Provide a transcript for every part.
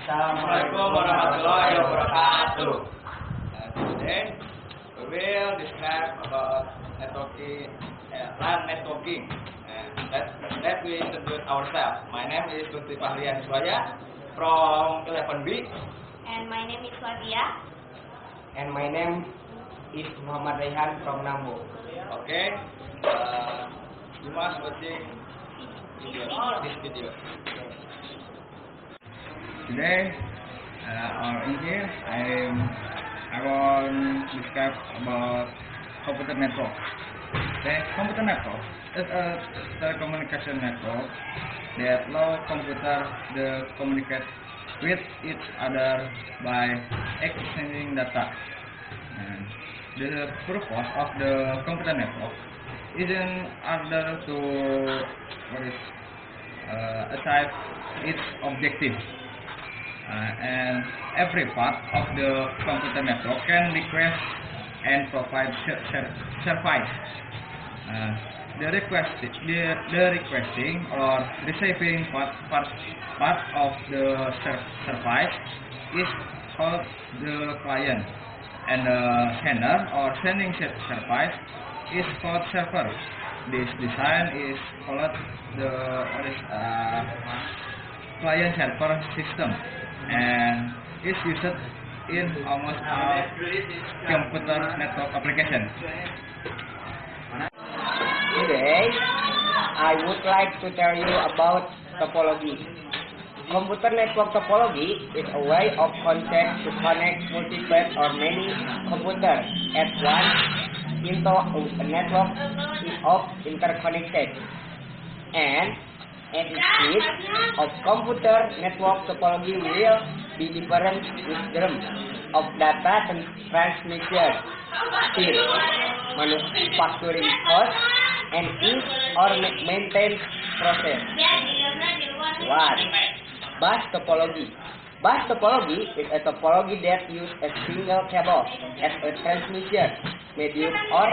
Assalamualaikum warahmatullahi wabarakatuh. Today we will describe about networking, LAN networking. Let we introduce ourselves. My name is Luthfi from 11B. And my name is Wardiah. And my name is Raihan from Nambo. Okay. You must watching this video. Today, or in here, I want to describe about computer network. The computer network is a telecommunication network that allow computer to communicate with each other by exchanging data. And the purpose of the computer network isn't other to achieve its objective. And every part of the computer network can request and provide service. The requesting or receiving part of the service is called the client, and the sender or sending service is called server. This design is called the client server system, and is used in almost all computer network applications. Today, I would like to tell you about topology. Computer network topology is a way of concept to connect multiple or many computers at once into a network of interconnected. And instead of computer network topology will be different wisdom of data transmission, speed, manufacturing cost, and ease or maintenance process. 1. Bus topology. Bus topology is a topology that uses a single cable as a transmission medium or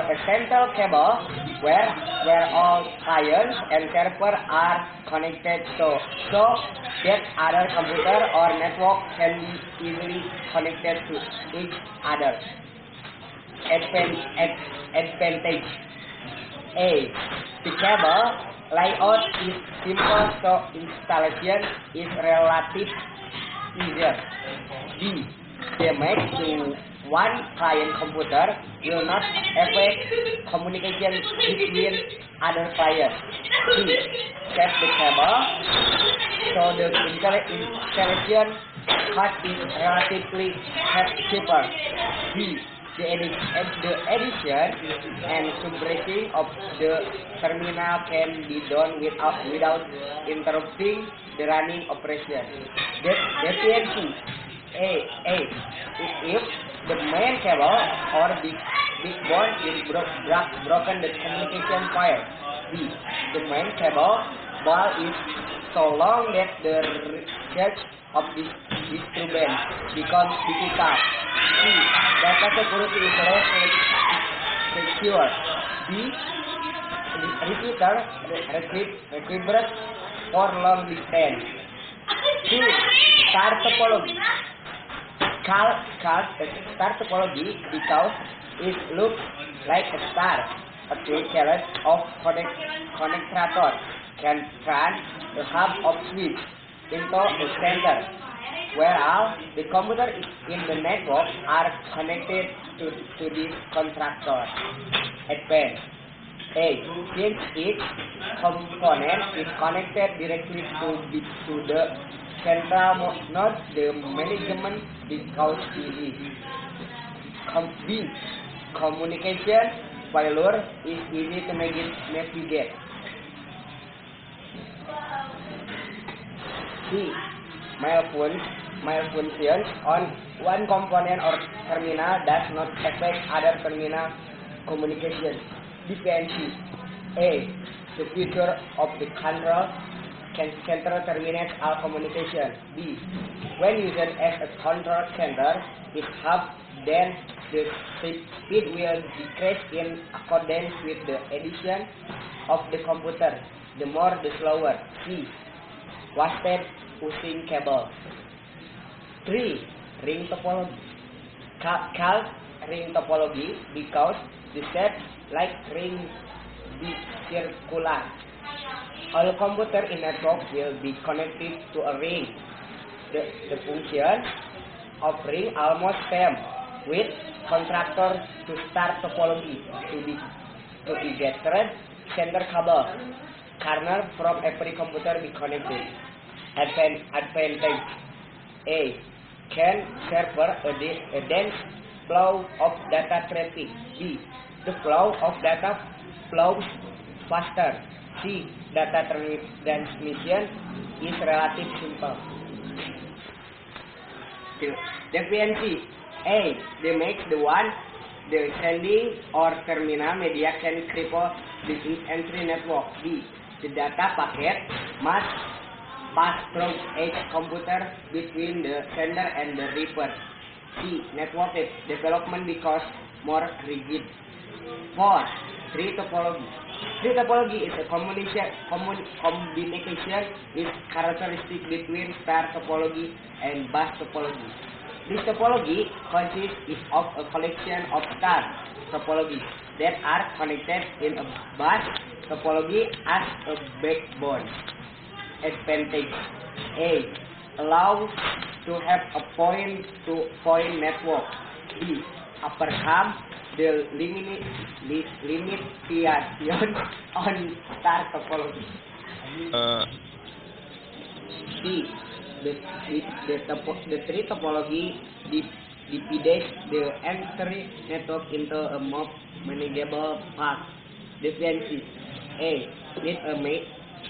a central cable where all clients and server are connected so that other computer or network can be easily connected to each other. Advantage. A. The cable layout is simple, so installation is relatively easier. B. Damage to one client computer will not affect communication between other clients. C. Set the cable, so the installation cost is relatively cheaper. D. The addition and subtracting of the terminal can be done without interrupting the running operation. Deficiency. A. If the main cable or big board is broken, the communication fails. B. The main cable ball is so long that the research of this disturbance becomes difficult. C. Data security is less secure. D. The repeater requires for long distance. 2. Star topology. Star topology because it looks like a star. A triangle of connector can turn the hub of switch into a center, whereas the computer in the network are connected to this contractor. Advance. A. Since each component is connected directly to the central node, the management becomes easy. B. Communication failure is easy to navigate. C. Malfunctions on one component or terminal does not affect other terminal communication. Dependency. A. The future of the control center terminates all communication. B. When used as a control center, it hub, then the speed will decrease in accordance with the addition of the computer. The more, the slower. C. Wasted pushing cable. 3. Ring topology. Called ring topology because the shape like ring is circular. All computers in network will be connected to a ring. The function of ring almost same with contractor to start topology to be gathered center cable. Kernel from every computer be connected. Advantage A. Can server a dense flow of data traffic. B. The flow of data flows faster. C. Data transmission is relatively simple. The deficiency A. They make the sending or terminal media can cripple the entry network. B. The data packet must pass through each computer between the sender and the receiver. C. Network development because more rigid. 4. Tree topology. Tree topology is a combination is characteristic between star topology and bus topology. This topology consists of a collection of star topologies that are connected in a bus topology as a backbone. Advantage A. Allows to have a point-to-point network. B. Overcome the limitation on star topology. C. The tree topology divides the entry network into a more manageable path. Deficiency A. Need a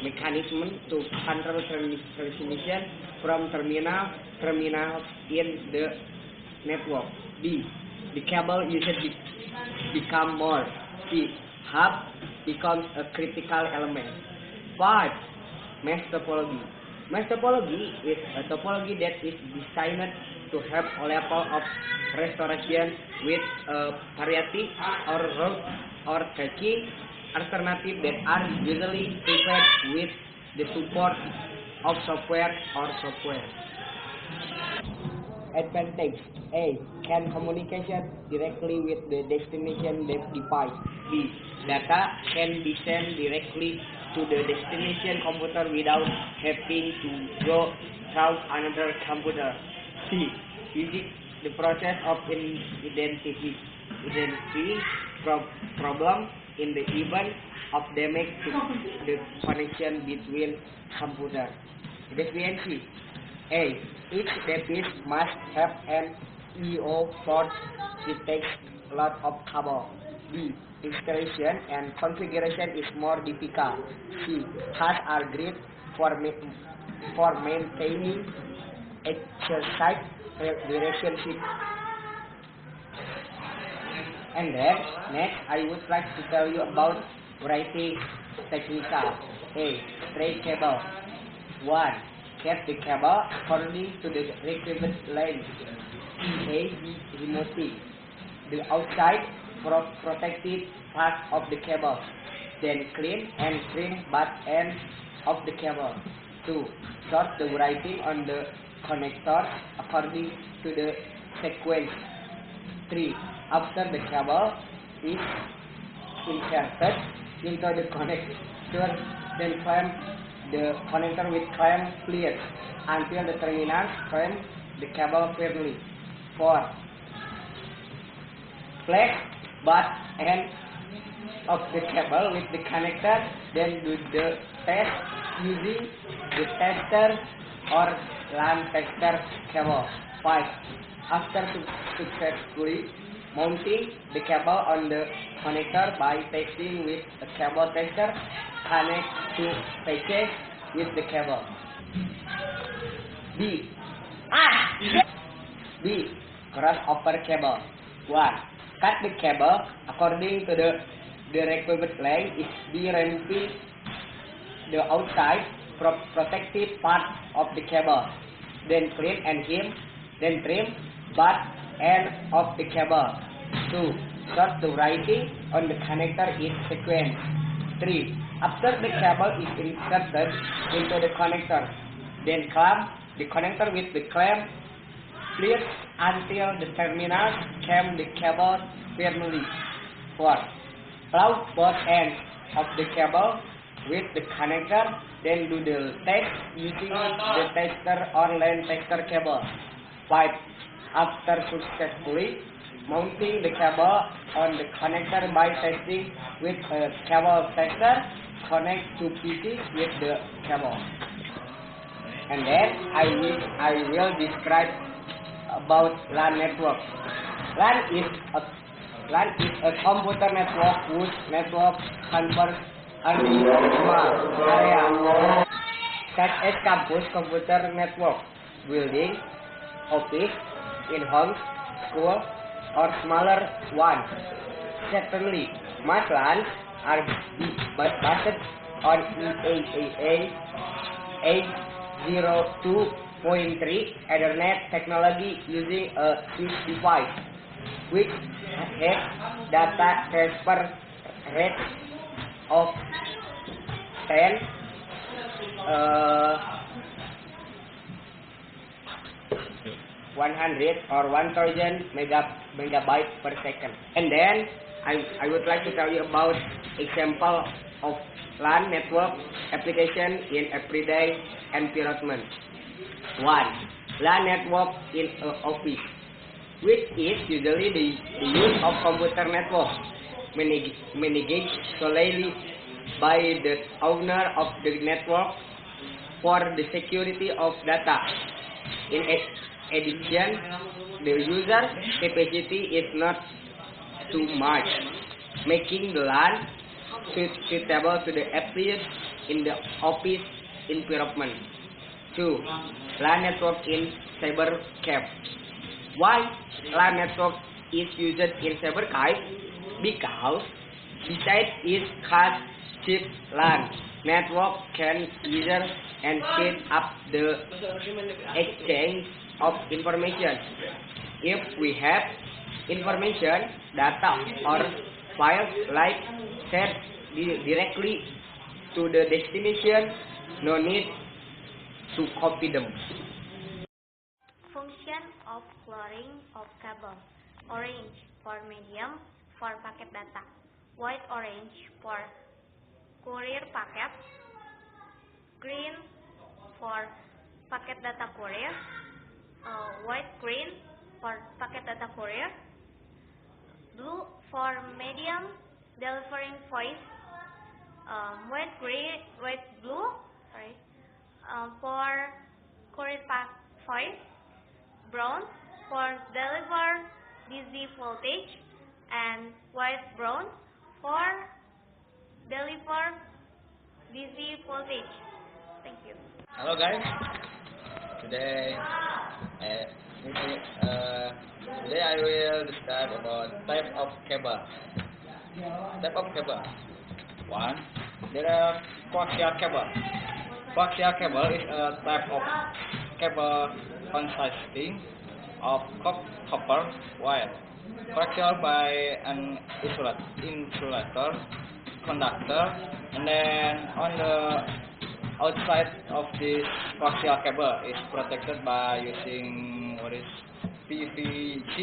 mechanism to control transmission from terminals in the network. B. The cable usage become more. C. Hub becomes a critical element. 5. Mesh topology. Mesh topology is a topology that is designed to have a level of restoration with a variety or route or caching alternatives that are usually prepared with the support of software or software. Advantage A. Can communication directly with the destination device. B. Data can be sent directly to the destination computer without having to go through another computer. C. Using the process of identity problem in the event of damage to the connection between computers. Deficiency A. Each device must have an EO port. It takes a lot of cable. B. Installation and configuration is more difficult. C. Tasks are great for maintaining exercise relationship. And then next I would like to tell you about writing technical. A. Straight cable. 1. Cut the cable according to the required length. A. Removing the outside protected part of the cable. Then clean and trim butt end of the cable. 2. Sort the writing on the connector according to the sequence. 3. After the cable is inserted into the connector, then clamp the connector with clamp pliers until the terminals clamp the cable firmly. 4. Flex butt end of the cable with the connector, then do the test using the tester or LAN tester cable. 5. After successfully mounting the cable on the connector by testing with a cable tester, connect to patches with the cable. B. Crossover cable. 1. Cut the cable according to the required length. Is B. Removing the outside protective part of the cable. Then clean and trim butt end of the cable. 2. Sort the writing on the connector in sequence. 3. After the cable is inserted into the connector, Then clamp the connector with the clamp pliers until the terminal clamp the cable firmly. 4. Plug both ends of the cable with the connector, then do the test using the tester or line tester cable. 5. After successfully mounting the cable on the connector by testing with a cable tester, connect two PCs with the cable. And then I will describe about LAN network. LAN is a computer network whose network converts only small area, such as campus computer network, building, office, in homes, school, or smaller ones. Secondly, most LANs are based on EAA 802.3 Ethernet technology using a switch device, which has data transfer rate of 100 or 1000 megabytes per second. And then I would like to tell you about example of LAN network application in everyday environment. 1. LAN network in an office, which is usually the use of computer network managed solely by the owner of the network for the security of data. In addition, the user capacity is not too much, making the LAN suitable to the appliance in the office environment. 2. LAN network in cyber cafe. Why LAN network is used in cyber cafe? Because besides its fast chip LAN network can user and speed up the exchange of information. If we have information, data or files like sent directly to the destination, no need to copy them. Function of coloring of cable. Orange for medium for packet data. White orange for courier packet. Green for packet data courier. White green for packet data courier. Blue for medium delivering voice. White blue for courier voice. Brown for deliver DC voltage, and white brown for deliver DC voltage. Thank you. Hello guys, today I will describe about type of cable. Type of cable. 1. There are coaxial cable. Coaxial cable is a type of cable consisting of copper wire coaxial by an insulator conductor, and then on the outside of this coaxial cable is protected by using PVC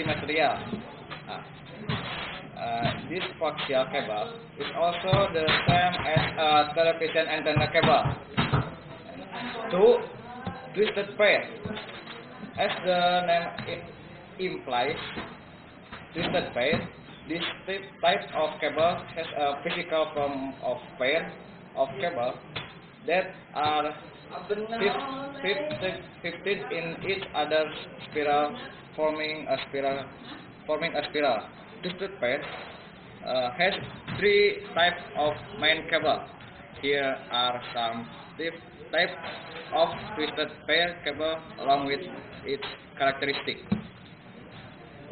material. This coaxial cable is also the same as a television antenna cable. 2. Twisted pair. As the name implies, twisted pair, this type of cable has a physical form of pair of cable that are fitted in each other's spiral, forming a spiral. Twisted pair has 3 types of main cable. Here are some types of twisted pair cable along with its characteristics.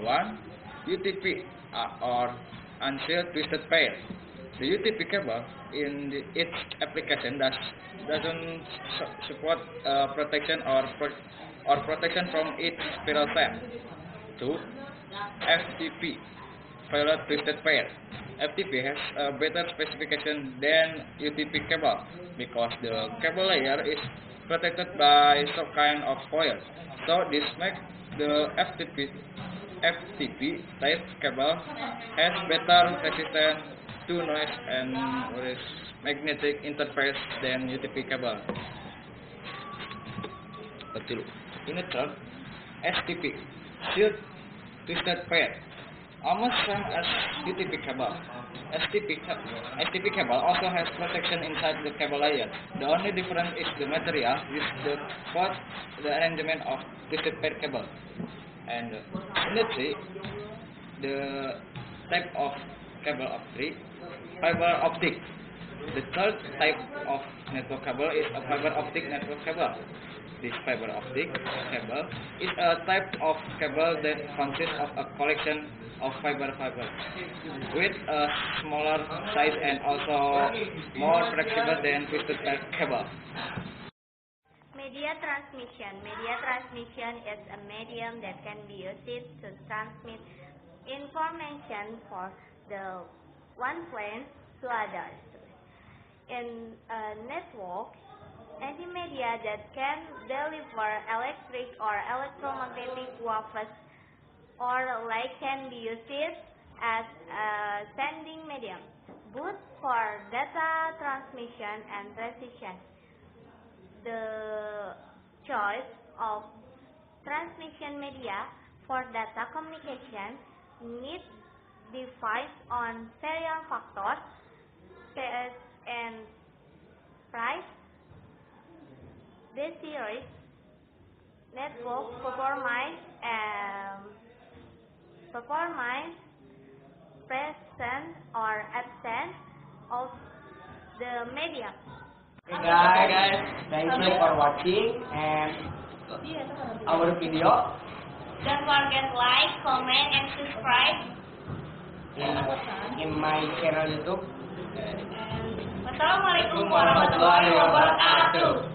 1. UTP or unsealed twisted pair. The UTP cable in its application doesn't support protection or protection from its spiral shape. 2. FTP, violet twisted pair. FTP has a better specification than UTP cable because the cable layer is protected by some kind of foil. So this makes the FTP type cable has better resistance to noise and with magnetic interface than UTP cable. In a turn, STP, short twisted pair, almost same as UTP cable. STP cable also has protection inside the cable layer. The only difference is the material used for the arrangement of twisted pair cable. And let's see the type of cable of three, fiber optic. The third type of network cable is a fiber optic network cable. This fiber optic cable is a type of cable that consists of a collection of fiber with a smaller size and also more flexible than twisted pair cable. Media transmission. Media transmission is a medium that can be used to transmit information from the one plane to others. In a network, any media that can deliver electric or electromagnetic waves or light can be used as a sending medium, both for data transmission and precision. The choice of transmission media for data communication needs device on several factors, such as price, the series, network performance, presence or absence of the medium. Okay guys, thank you for watching and our video Don't forget like, comment, and subscribe. in my channel YouTube. Wassalamualaikum warahmatullahi wabarakatuh.